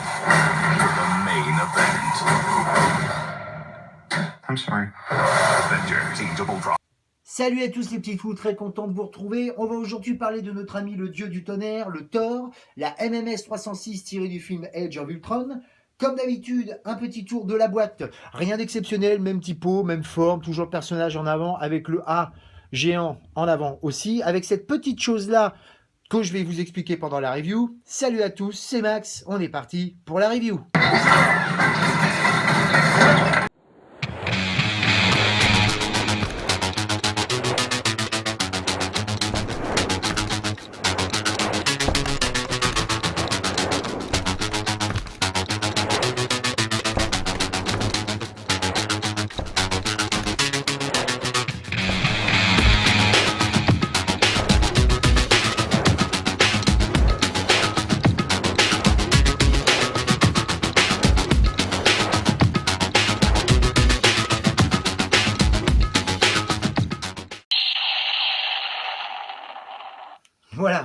for the main event. I'm sorry. Avengers Age of Ultron. Salut à tous les petits fous, très content de vous retrouver. On va aujourd'hui parler de notre ami le dieu du tonnerre, le Thor, la MMS 306 tirée du film Age of Ultron. Comme d'habitude, un petit tour de la boîte. Rien d'exceptionnel, même typo, même forme, toujours le personnage en avant, avec le A géant en avant aussi, avec cette petite chose-là que je vais vous expliquer pendant la review. Salut à tous, c'est Max, on est parti pour la review.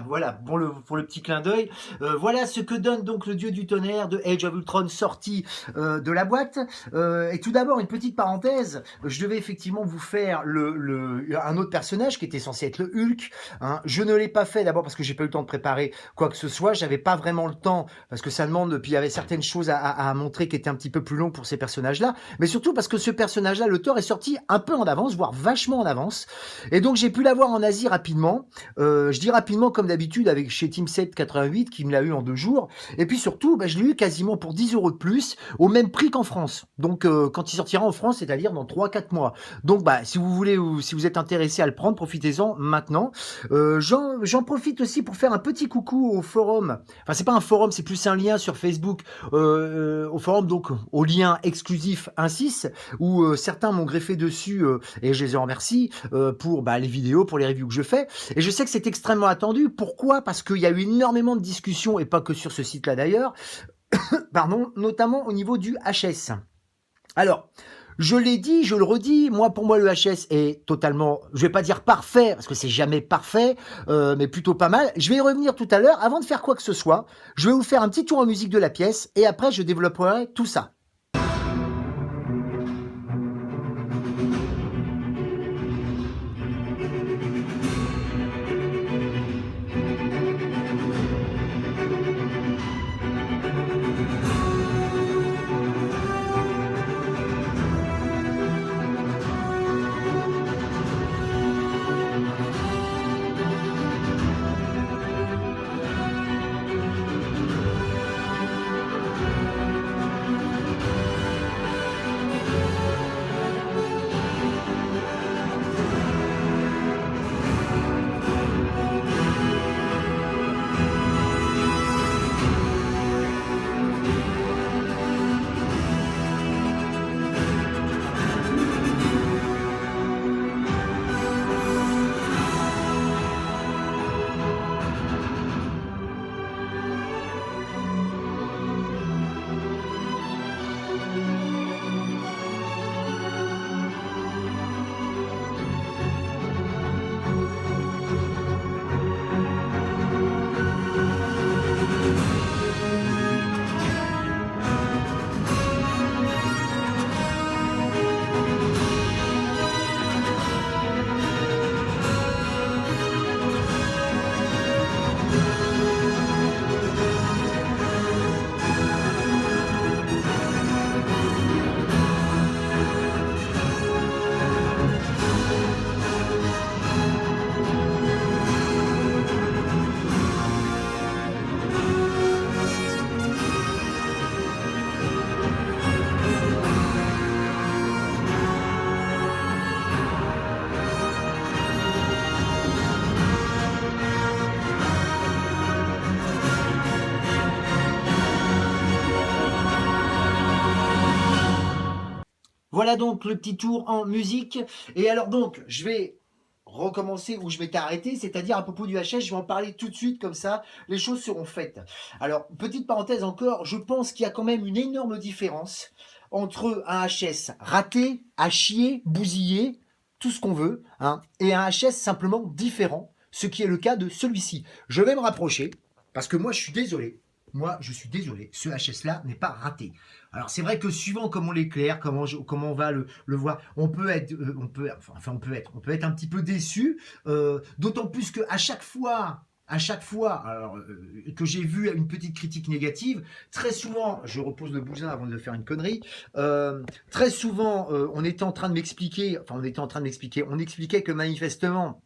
Voilà, pour le petit clin d'œil. Voilà ce que donne donc le dieu du tonnerre de Age of Ultron sorti de la boîte. Et tout d'abord, une petite parenthèse. Je devais effectivement vous faire un autre personnage qui était censé être le Hulk. Hein. Je ne l'ai pas fait d'abord parce que j'ai pas eu le temps de préparer quoi que ce soit. J'avais pas vraiment le temps parce que ça demande. Puis il y avait certaines choses à montrer qui étaient un petit peu plus longues pour ces personnages-là. Mais surtout parce que ce personnage-là, le Thor, est sorti un peu en avance, voire vachement en avance. Et donc j'ai pu l'avoir en Asie rapidement. Je dis rapidement comme d'habitude avec chez Team 788 qui me l'a eu en 2 jours. Et puis surtout, je l'ai eu quasiment pour 10 € de plus, au même prix qu'en France. Donc quand il sortira en France, c'est-à-dire dans 3-4 mois. Donc si vous voulez ou si vous êtes intéressé à le prendre, profitez-en maintenant. J'en profite aussi pour faire un petit coucou au forum. Enfin, c'est pas un forum, c'est plus un lien sur Facebook. Au forum, donc au lien exclusif 1.6, où certains m'ont greffé dessus et je les en remercie pour les vidéos, pour les reviews que je fais. Et je sais que c'est extrêmement attendu. Pourquoi ? Parce qu'il y a eu énormément de discussions, et pas que sur ce site-là d'ailleurs, pardon, notamment au niveau du HS. Alors, je l'ai dit, je le redis, pour moi le HS est totalement, je vais pas dire parfait, parce que c'est jamais parfait, mais plutôt pas mal. Je vais y revenir tout à l'heure. Avant de faire quoi que ce soit, je vais vous faire un petit tour en musique de la pièce, et après je développerai tout ça. Voilà donc le petit tour en musique. Et alors donc, je vais recommencer où je m'étais arrêté, c'est-à-dire à propos du HS, je vais en parler tout de suite, comme ça, les choses seront faites. Alors, petite parenthèse encore, je pense qu'il y a quand même une énorme différence entre un HS raté, à chier, bousillé, tout ce qu'on veut, et un HS simplement différent, ce qui est le cas de celui-ci. Je vais me rapprocher, parce que moi je suis désolé, moi, je suis désolé, ce HS-là n'est pas raté. Alors, c'est vrai que suivant comment on l'éclaire, comment on va le voir, on peut être un petit peu déçu, d'autant plus qu'à chaque fois, alors, que j'ai vu une petite critique négative, très souvent, je repose le bousin avant de faire une connerie, très souvent, on expliquait que manifestement,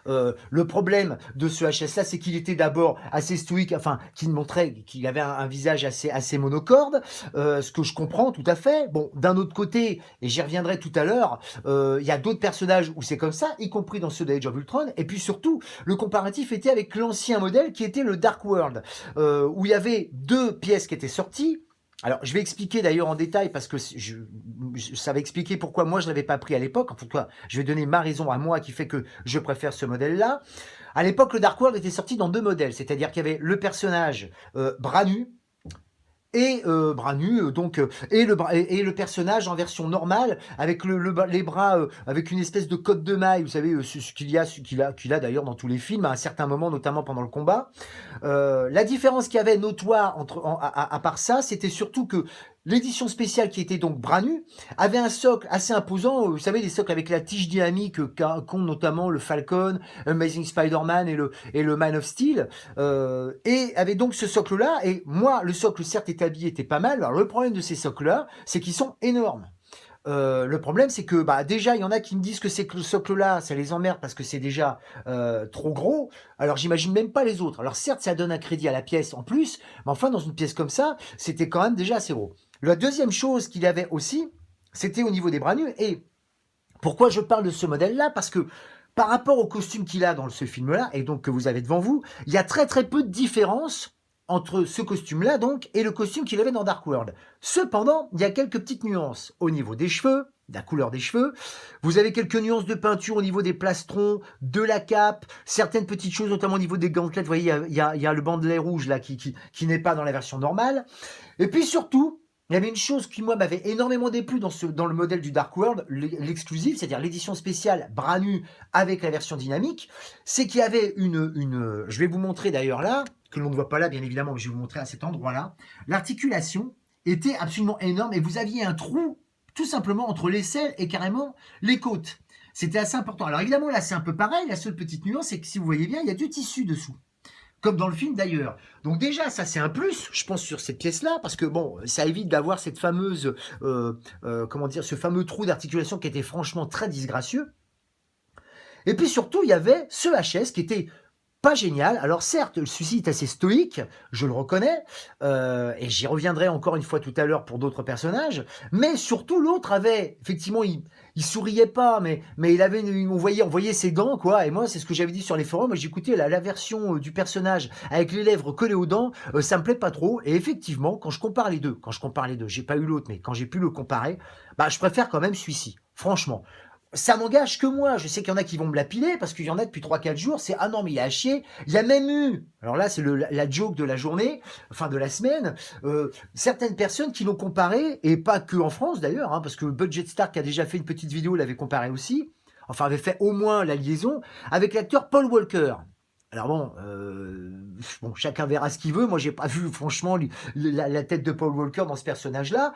le problème de ce HS-là, c'est qu'il était d'abord assez stoïque, enfin, qu'il montrait qu'il avait un visage assez monocorde, ce que je comprends tout à fait. Bon, d'un autre côté, et j'y reviendrai tout à l'heure, il y a d'autres personnages où c'est comme ça, y compris dans ceux d'Age of Ultron, et puis surtout, le comparatif était avec l'ancien modèle qui était le Dark World, où il y avait 2 pièces qui étaient sorties. Alors, je vais expliquer d'ailleurs en détail parce que ça va expliquer pourquoi moi je ne l'avais pas pris à l'époque. En tout cas, je vais donner ma raison à moi qui fait que je préfère ce modèle-là. À l'époque, le Dark World était sorti dans 2 modèles, c'est-à-dire qu'il y avait le personnage bras nus et et le personnage en version normale avec les bras avec une espèce de cotte de maille, vous savez, ce qu'il a d'ailleurs dans tous les films à un certain moment, notamment pendant le combat. La différence qu'il y avait notoire à part ça, c'était surtout que l'édition spéciale qui était donc bras nus avait un socle assez imposant, vous savez, les socles avec la tige dynamique qu'ont notamment le Falcon, Amazing Spider-Man et le Man of Steel, et avait donc ce socle-là, et moi, le socle certes établi était pas mal, alors le problème de ces socles-là, c'est qu'ils sont énormes. Le problème, c'est que déjà, il y en a qui me disent que c'est que le socle-là, ça les emmerde parce que c'est déjà trop gros. Alors, j'imagine même pas les autres. Alors, certes, ça donne un crédit à la pièce en plus, mais enfin, dans une pièce comme ça, c'était quand même déjà assez gros. La deuxième chose qu'il y avait aussi, c'était au niveau des bras nus. Et pourquoi je parle de ce modèle-là? Parce que par rapport au costume qu'il a dans ce film-là, et donc que vous avez devant vous, il y a très très peu de différence entre ce costume-là donc et le costume qu'il avait dans Dark World. Cependant, il y a quelques petites nuances au niveau des cheveux, de la couleur des cheveux. Vous avez quelques nuances de peinture au niveau des plastrons, de la cape, certaines petites choses, notamment au niveau des gantelettes. Vous voyez, il y a le bandelet rouge là qui n'est pas dans la version normale. Et puis surtout, il y avait une chose qui, moi, m'avait énormément déplu dans le modèle du Dark World, l'exclusif, c'est-à-dire l'édition spéciale bras nus avec la version dynamique, c'est qu'il y avait je vais vous montrer d'ailleurs là, que l'on ne voit pas là, bien évidemment, mais je vais vous montrer à cet endroit-là. L'articulation était absolument énorme et vous aviez un trou, tout simplement, entre l'aisselle et carrément les côtes. C'était assez important. Alors évidemment, là, c'est un peu pareil. La seule petite nuance, c'est que si vous voyez bien, il y a du tissu dessous. Comme dans le film d'ailleurs. Donc déjà, ça c'est un plus, je pense, sur cette pièce-là, parce que bon, ça évite d'avoir cette fameuse, ce fameux trou d'articulation qui était franchement très disgracieux. Et puis surtout, il y avait ce HS qui était pas génial. Alors certes, celui-ci est assez stoïque, je le reconnais, et j'y reviendrai encore une fois tout à l'heure pour d'autres personnages, mais surtout l'autre avait, effectivement, il souriait pas, mais on voyait ses dents, quoi, et moi c'est ce que j'avais dit sur les forums, j'ai écouté la version du personnage avec les lèvres collées aux dents, ça me plaît pas trop, et effectivement, quand je compare les deux, j'ai pas eu l'autre, mais quand j'ai pu le comparer, je préfère quand même celui-ci, franchement. Ça n'engage que moi, je sais qu'il y en a qui vont me lapider, parce qu'il y en a depuis 3-4 jours, c'est « Ah non, mais il est à chier ». Il y a même eu, alors là c'est la joke de la journée, enfin de la semaine, certaines personnes qui l'ont comparé, et pas que en France d'ailleurs, parce que Budget Star qui a déjà fait une petite vidéo l'avait comparé aussi, enfin avait fait au moins la liaison, avec l'acteur Paul Walker. Alors bon, chacun verra ce qu'il veut, moi j'ai pas vu franchement la tête de Paul Walker dans ce personnage-là.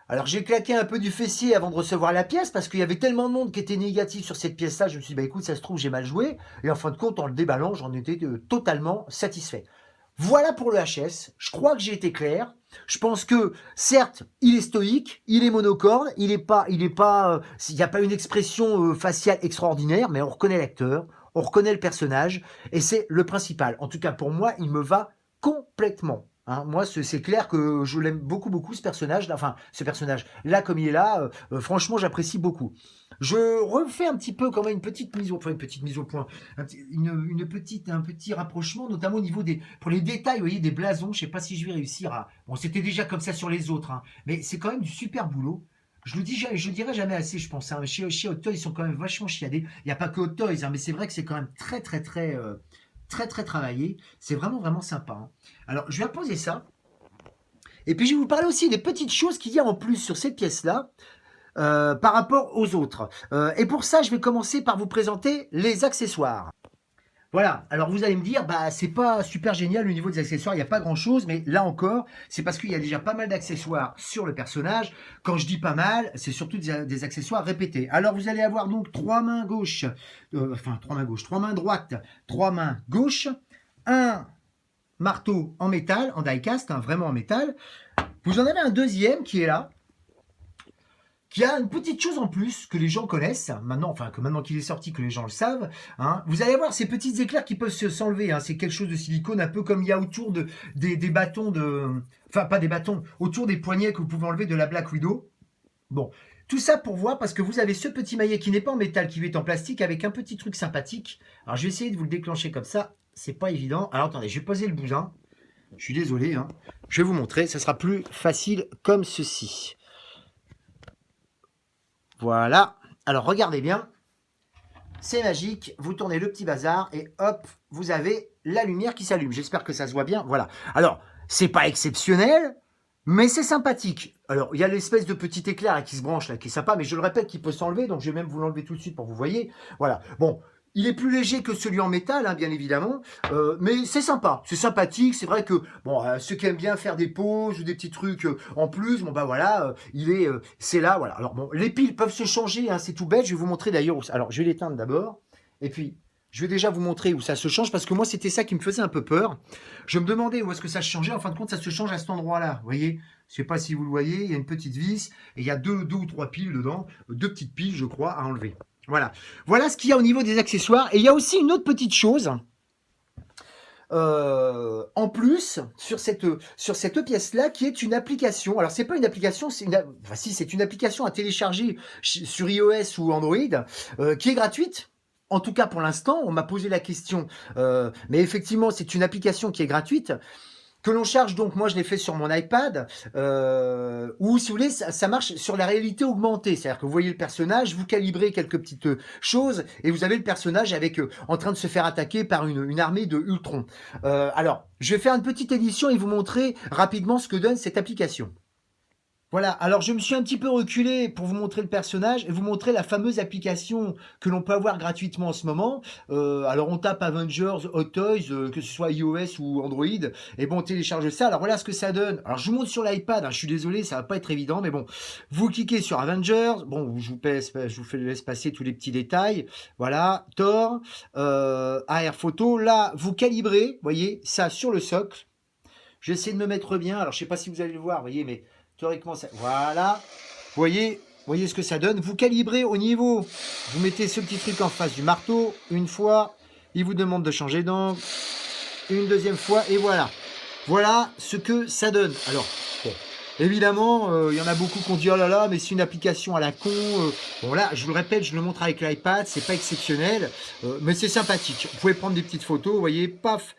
Alors j'ai claqué un peu du fessier avant de recevoir la pièce parce qu'il y avait tellement de monde qui était négatif sur cette pièce-là. Je me suis dit, écoute, ça se trouve, j'ai mal joué. Et en fin de compte, en le déballant, j'en étais totalement satisfait. Voilà pour le HS. Je crois que j'ai été clair. Je pense que, certes, il est stoïque, il est monocorde, il n'y a pas une expression faciale extraordinaire, mais on reconnaît l'acteur, on reconnaît le personnage, et c'est le principal. En tout cas, pour moi, il me va complètement. Moi, c'est clair que je l'aime beaucoup, beaucoup, ce personnage. Enfin, ce personnage-là, comme il est là, franchement, j'apprécie beaucoup. Je refais un petit peu quand même une petite mise au point, un petit rapprochement, notamment au niveau pour les détails, vous voyez, des blasons. Je sais pas si je vais réussir à... Bon, c'était déjà comme ça sur les autres, mais c'est quand même du super boulot. Je le dirai jamais assez, je pense. Chez Hot Toys, ils sont quand même vachement chiadés. Il n'y a pas que Hot Toys, mais c'est vrai que c'est quand même très, très, très... très très travaillé, c'est vraiment vraiment sympa. Alors je vais reposer ça, et puis je vais vous parler aussi des petites choses qu'il y a en plus sur cette pièce-là, par rapport aux autres. Et pour ça, je vais commencer par vous présenter les accessoires. Voilà, alors vous allez me dire, bah c'est pas super génial au niveau des accessoires, il n'y a pas grand chose, mais là encore, c'est parce qu'il y a déjà pas mal d'accessoires sur le personnage. Quand je dis pas mal, c'est surtout des accessoires répétés. Alors vous allez avoir donc trois mains gauches, trois mains droites, trois mains gauches, un marteau en métal, en die-cast, hein, vraiment en métal. Vous en avez un deuxième qui est là, qui a une petite chose en plus que les gens connaissent, maintenant, enfin que maintenant qu'il est sorti, que les gens le savent. Hein. Vous allez avoir ces petits éclairs qui peuvent s'enlever. Hein. C'est quelque chose de silicone, un peu comme il y a autour des bâtons de... Enfin, pas des bâtons, autour des poignets que vous pouvez enlever de la Black Widow. Bon, tout ça pour voir, parce que vous avez ce petit maillet qui n'est pas en métal, qui est en plastique, avec un petit truc sympathique. Alors, je vais essayer de vous le déclencher comme ça. C'est pas évident. Alors, attendez, je vais poser le bousin. Je suis désolé. Hein. Je vais vous montrer. Ça sera plus facile comme ceci. Voilà. Alors, regardez bien. C'est magique. Vous tournez le petit bazar et hop, vous avez la lumière qui s'allume. J'espère que ça se voit bien. Voilà. Alors, c'est pas exceptionnel, mais c'est sympathique. Alors, il y a l'espèce de petit éclair là, qui se branche, là, qui est sympa, mais je le répète, qui peut s'enlever, donc je vais même vous l'enlever tout de suite pour que vous voyez. Voilà. Bon, il est plus léger que celui en métal, hein, bien évidemment, mais c'est sympa, c'est sympathique. C'est vrai que bon, ceux qui aiment bien faire des pauses ou des petits trucs en plus, bon bah voilà, c'est là, voilà. Alors bon, les piles peuvent se changer, hein, c'est tout bête. Je vais vous montrer d'ailleurs. Alors, je vais l'éteindre d'abord, et puis je vais déjà vous montrer où ça se change, parce que moi c'était ça qui me faisait un peu peur. Je me demandais où est-ce que ça se changeait. En fin de compte, ça se change à cet endroit-là, vous voyez. Je sais pas si vous le voyez, il y a une petite vis et il y a deux ou trois piles dedans, deux petites piles, je crois, à enlever. Voilà. Voilà ce qu'il y a au niveau des accessoires. Et il y a aussi une autre petite chose. En plus, sur cette pièce-là, qui est une application. Alors, c'est pas une application, c'est une application à télécharger sur iOS ou Android, qui est gratuite. En tout cas, pour l'instant, on m'a posé la question. Mais effectivement, c'est une application qui est gratuite, que l'on charge. Donc moi je l'ai fait sur mon iPad, ou si vous voulez ça marche sur la réalité augmentée, c'est-à-dire que vous voyez le personnage, vous calibrez quelques petites choses et vous avez le personnage avec en train de se faire attaquer par une armée de Ultron. Alors je vais faire une petite édition et vous montrer rapidement ce que donne cette application. Voilà, alors je me suis un petit peu reculé pour vous montrer le personnage et vous montrer la fameuse application que l'on peut avoir gratuitement en ce moment. Alors on tape Avengers Hot Toys, que ce soit iOS ou Android, et bon on télécharge ça. Alors voilà ce que ça donne. Alors je vous montre sur l'iPad, hein, je suis désolé, ça va pas être évident, mais bon, vous cliquez sur Avengers, bon je vous laisse passer tous les petits détails. Voilà, Thor, AR photo, là vous calibrez, voyez, ça sur le socle. Je vais essayer de me mettre bien, alors je sais pas si vous allez le voir, voyez, mais théoriquement, ça... voilà. Voyez ce que ça donne. Vous calibrez au niveau. Vous mettez ce petit truc en face du marteau. Une fois, il vous demande de changer d'angle. Une deuxième fois, et voilà. Voilà ce que ça donne. Alors, bon, évidemment, il y en a beaucoup qui ont dit oh là là, mais c'est une application à la con. Bon là, je vous le répète, je le montre avec l'iPad, c'est pas exceptionnel, mais c'est sympathique. Vous pouvez prendre des petites photos, vous voyez, paf,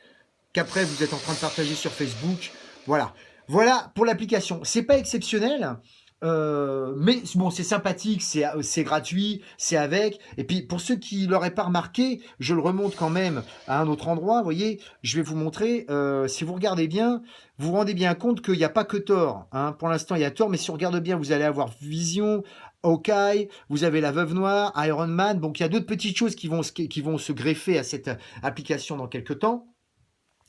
qu'après vous êtes en train de partager sur Facebook. Voilà. Voilà pour l'application. C'est pas exceptionnel, mais bon, c'est sympathique, c'est gratuit, c'est avec. Et puis pour ceux qui l'auraient pas remarqué, je le remonte quand même à un autre endroit. Vous voyez, je vais vous montrer. Si vous regardez bien, vous vous rendez bien compte qu'il n'y a pas que Thor. Hein. Pour l'instant, il y a Thor, mais si on regarde bien, vous allez avoir Vision, Hawkeye, vous avez la Veuve Noire, Iron Man. Donc il y a d'autres petites choses qui vont se greffer à cette application dans quelques temps.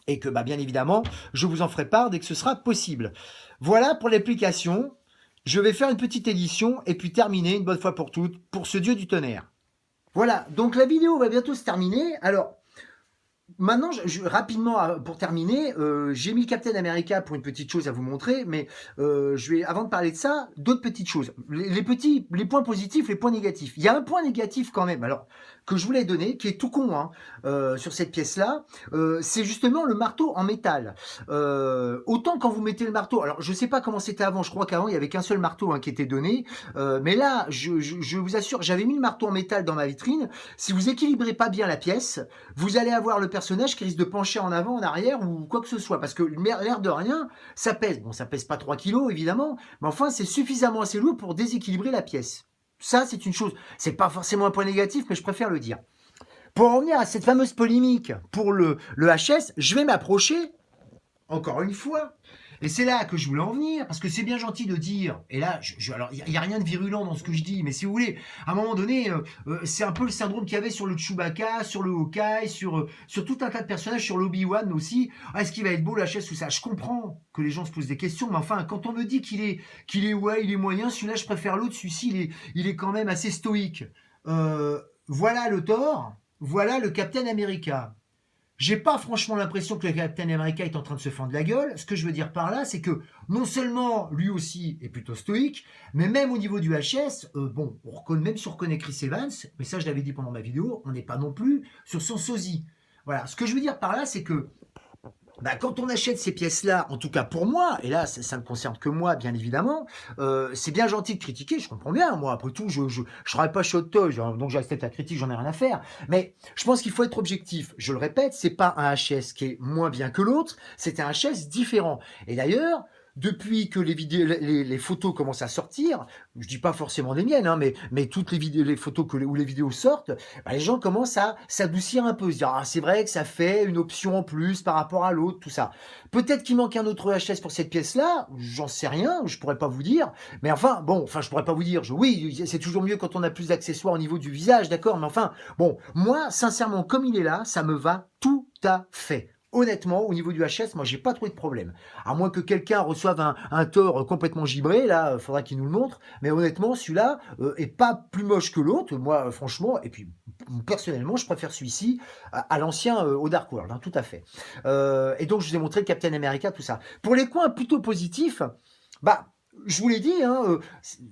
Et que, bah, bien évidemment, je vous en ferai part dès que ce sera possible. Voilà pour l'application. Je vais faire une petite édition et puis terminer une bonne fois pour toutes pour ce dieu du tonnerre. Voilà, donc la vidéo va bientôt se terminer. Alors, maintenant, rapidement, pour terminer, j'ai mis le Captain America pour une petite chose à vous montrer, mais avant de parler de ça, d'autres petites choses. Les points positifs, les points négatifs. Il y a un point négatif quand même, alors, que je voulais donner, qui est tout con, hein, sur cette pièce-là, c'est justement le marteau en métal. Autant quand vous mettez le marteau, alors je sais pas comment c'était avant, je crois qu'avant il y avait qu'un seul marteau, hein, qui était donné, mais là, je vous assure, j'avais mis le marteau en métal dans ma vitrine. Si vous équilibrez pas bien la pièce, vous allez avoir le personnage qui risque de pencher en avant, en arrière ou quoi que ce soit, parce que l'air de rien, ça pèse. Bon, ça pèse pas 3 kilos évidemment, mais enfin c'est suffisamment assez lourd pour déséquilibrer la pièce. Ça, c'est une chose. C'est pas forcément un point négatif, mais je préfère le dire. Pour en revenir à cette fameuse polémique pour le HS, je vais m'approcher, encore une fois, Et c'est là que je voulais en venir, parce que c'est bien gentil de dire, et là, alors il n'y a rien de virulent dans ce que je dis, mais si vous voulez, à un moment donné, c'est un peu le syndrome qu'il y avait sur le Chewbacca, sur le Hawkeye, sur tout un tas de personnages, sur l'Obi-Wan aussi. Ah, est-ce qu'il va être beau la chaise, tout ça? Je comprends que les gens se posent des questions, mais enfin, quand on me dit ouais, il est moyen, celui-là je préfère l'autre, celui-ci il est quand même assez stoïque. Voilà le Thor, voilà le Captain America. J'ai pas franchement l'impression que le Captain America est en train de se fendre la gueule. Ce que je veux dire par là, c'est que non seulement lui aussi est plutôt stoïque, mais même au niveau du HS, bon, même si on reconnaît Chris Evans, mais ça je l'avais dit pendant ma vidéo, on n'est pas non plus sur son sosie. Voilà, ce que je veux dire par là, c'est que quand on achète ces pièces-là, en tout cas pour moi, et là ça ne concerne que moi bien évidemment, c'est bien gentil de critiquer, je comprends bien, moi après tout je travaille pas chez Hot Toys, hein, donc j'accepte la critique, j'en ai rien à faire, mais je pense qu'il faut être objectif, je le répète, c'est pas un HS qui est moins bien que l'autre, c'est un HS différent, et d'ailleurs, depuis que les photos commencent à sortir, je dis pas forcément des miennes, hein, mais toutes les vidéos, les photos où les vidéos sortent, les gens commencent à s'adoucir un peu, se dire ah c'est vrai que ça fait une option en plus par rapport à l'autre, tout ça. Peut-être qu'il manque un autre HS pour cette pièce-là, j'en sais rien, je pourrais pas vous dire, mais enfin je pourrais pas vous dire, oui c'est toujours mieux quand on a plus d'accessoires au niveau du visage, d'accord, mais enfin bon, moi sincèrement comme il est là, ça me va tout à fait. Honnêtement, au niveau du HS, moi, j'ai pas trouvé de problème. À moins que quelqu'un reçoive un Thor complètement gibré, là, faudra qu'il nous le montre. Mais honnêtement, celui-là est pas plus moche que l'autre. Moi, franchement, et puis personnellement, je préfère celui-ci à l'ancien au Dark World, hein, tout à fait. Et donc, je vous ai montré le Captain America, tout ça. Pour les coins plutôt positifs, je vous l'ai dit, hein,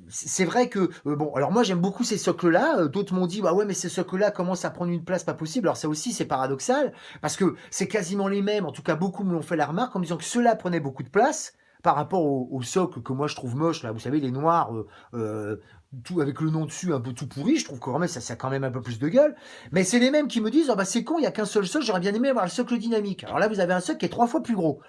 c'est vrai que bon, alors moi j'aime beaucoup ces socles-là. D'autres m'ont dit bah ouais, mais ces socles-là commencent à prendre une place pas possible. Alors ça aussi c'est paradoxal parce que c'est quasiment les mêmes. En tout cas, beaucoup me l'ont fait la remarque en me disant que ceux-là prenaient beaucoup de place par rapport aux socles que moi je trouve moches. Là, vous savez, les noirs, tout avec le nom dessus un peu tout pourri. Je trouve que vraiment ça a quand même un peu plus de gueule. Mais c'est les mêmes qui me disent oh, bah c'est con, il y a qu'un seul socle. J'aurais bien aimé avoir le socle dynamique. Alors là, vous avez un socle qui est 3 fois plus gros.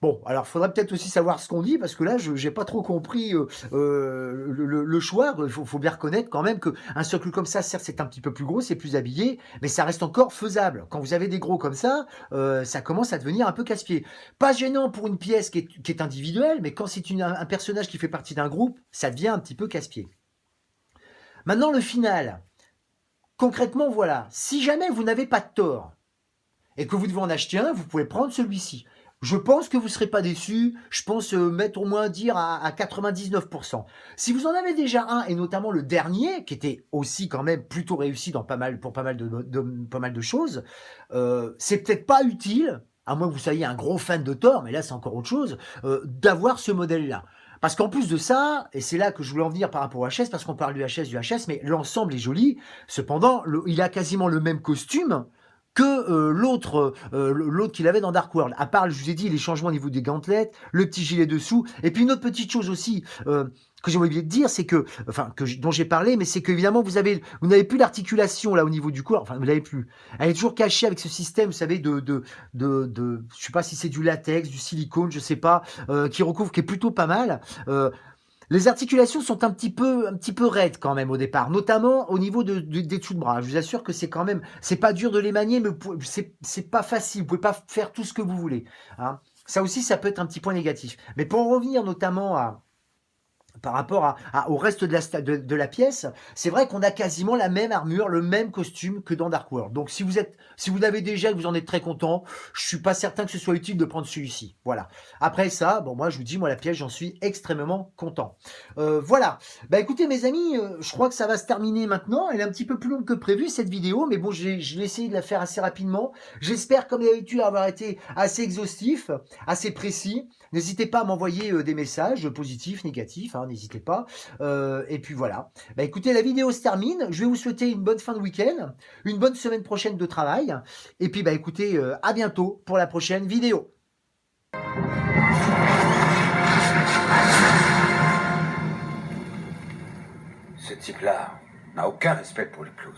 Bon, alors faudrait peut-être aussi savoir ce qu'on dit parce que là, je n'ai pas trop compris le choix. Faut bien reconnaître quand même qu'un socle comme ça, certes, c'est un petit peu plus gros, c'est plus habillé, mais ça reste encore faisable. Quand vous avez des gros comme ça, ça commence à devenir un peu casse-pied. Pas gênant pour une pièce qui est individuelle, mais quand c'est un personnage qui fait partie d'un groupe, ça devient un petit peu casse-pied. Maintenant, le final. Concrètement, voilà. Si jamais vous n'avez pas de tort et que vous devez en acheter un, vous pouvez prendre celui-ci. Je pense que vous ne serez pas déçus. Je pense mettre au moins dire à 99%. Si vous en avez déjà un, et notamment le dernier, qui était aussi quand même plutôt réussi pour pas mal de choses, c'est peut-être pas utile, à moins que vous soyez un gros fan de Thor, mais là c'est encore autre chose, d'avoir ce modèle-là. Parce qu'en plus de ça, et c'est là que je voulais en venir par rapport au HS, parce qu'on parle du HS, mais l'ensemble est joli. Cependant, il a quasiment le même costume que l'autre qu'il avait dans Dark World. À part, je vous ai dit, les changements au niveau des gantelettes, le petit gilet dessous. Et puis une autre petite chose aussi que j'ai oublié de dire, c'est que, dont j'ai parlé, mais c'est qu'évidemment, vous n'avez plus l'articulation là au niveau du corps. Enfin, vous l'avez plus. Elle est toujours cachée avec ce système, vous savez, je sais pas si c'est du latex, du silicone, je sais pas, qui recouvre, qui est plutôt pas mal. Les articulations sont un petit peu raides quand même au départ, notamment au niveau des dessous de bras. Je vous assure que c'est quand même, c'est pas dur de les manier, mais c'est pas facile. Vous pouvez pas faire tout ce que vous voulez. Hein. Ça aussi, ça peut être un petit point négatif. Mais pour en revenir notamment par rapport au reste de la pièce, c'est vrai qu'on a quasiment la même armure, le même costume que dans Dark World. Donc si vous l'avez déjà et que vous en êtes très content, je suis pas certain que ce soit utile de prendre celui-ci. Voilà. Après ça, bon moi je vous dis, moi la pièce, j'en suis extrêmement content. Voilà. Bah écoutez mes amis, je crois que ça va se terminer maintenant. Elle est un petit peu plus longue que prévu cette vidéo, mais bon, je vais essayer de la faire assez rapidement. J'espère comme d'habitude avoir été assez exhaustif, assez précis. N'hésitez pas à m'envoyer des messages positifs, négatifs, hein, n'hésitez pas. Et puis voilà. Bah écoutez, la vidéo se termine. Je vais vous souhaiter une bonne fin de week-end, une bonne semaine prochaine de travail. Et puis bah écoutez, à bientôt pour la prochaine vidéo. Ce type-là n'a aucun respect pour les clowns.